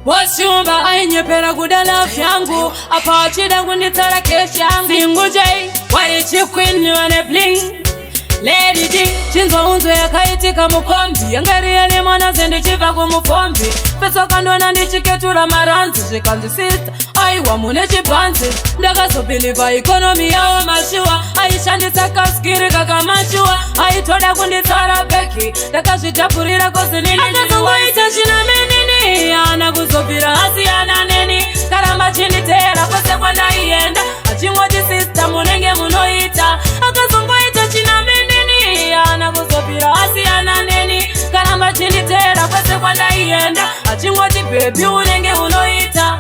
Wasiumba ainyepera kudala vyangu apa achida kunitsara kesh yangu Singu J walichi queen wane bling Lady D chinzo unzo yakaitika mukombi Yangariye mwana zendi chiva kumufombi Peso kandona ndichiketura maranzi Shikanzi sister aiwa mune chibanzi Ndakazo biliva ekonomi yao mashua Aishandisa kaskiri kaka mashua Aitoda kunditsara beki Ndakazvitapurira kozi nini Akazongoita china menini Ana kuzobvira hasi ana neni Karamba chinitera kwese kwandaienda Achingoti sister munenge munoita Akazongoita china menini Ana kuzobvira hasi ana neni Karamba chinitera kwese kwandaienda Achingoti baby unenge munoita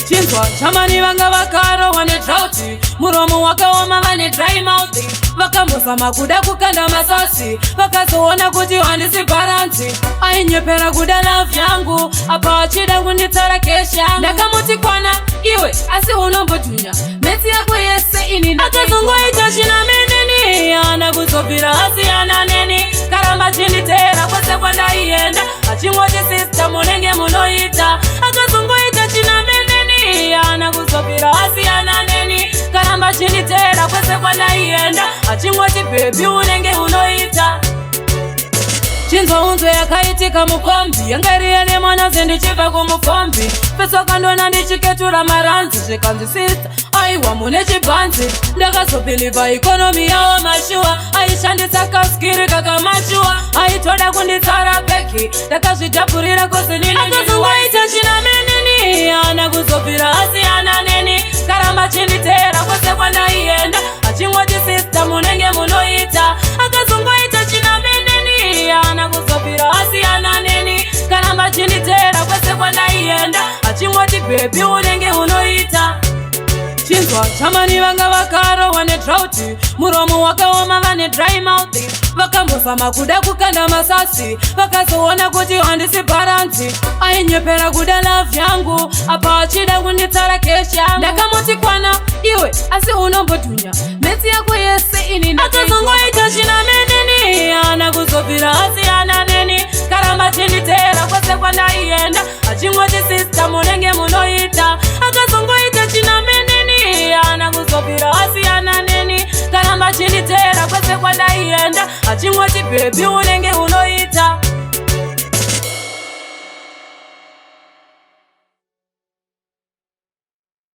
Chinzwa chamani vanga vakaro wane droughty Muromo wakaoma vane dry mouth Vakambosa makuda kukanda masasi Vakazoona kuti handisi baranti Ainyepera kudala vyangu Apa achida kunitsara kesh yangu Ndakamuti kwana iwe asi unombotunya Meti yako yese ini Akazongoita china meneni Ana kuzobvira hasi ana neni Karamba chinitera kwese kwandaienda Achingoti sister munenge munoita Akazongoita china meneni Ana kuzobvira hasi ana neni Karamba chinitera kwese kwandaienda Achingoti baby unenge unoita Chinzo unzo yakaitika mukombi Yangariye mwana zendi chiva kumufombi Peso kandona ndichiketura maranzi Shikanzi sister aiwa mune chibanzi Ndakazobhiliva ekonomi yao mashua Aishandisa kaskiri kaka mashua Aitoda kunditsara beki Ndakazvitapurira kozi nini Akazongoita china menini Ana kuzobvira hasi ana neni Karamba chinitera kwese kwandaienda Achingoti sister munenge munoita Akazongoita china menini Ana kuzobvira hasi ana neni Karamba chinitera kwese kwandaienda Achingoti baby unenge unoita Chinzwa chamani vanga vakaro wane droughty Muromo wakaoma vane dry mouth Vakambosa makuda kukanda masasi Vakazoona kuti handisi baranti Ainyepera kudala vyangu Apa achida kunitsara kesh yangu Ndakamuti kwana iwe asi unombotunya Meti yako yese ini Akazongoita china meneni Ana kuzobvira hasi ana neni Karamba chinitera kwese kwandaienda Achingoti sister munenge munoita Akazongoita china meneni Ana kuzobvira hasi ana neni Karamba chinitera kwese kwandaienda Achingoti baby unenge unoita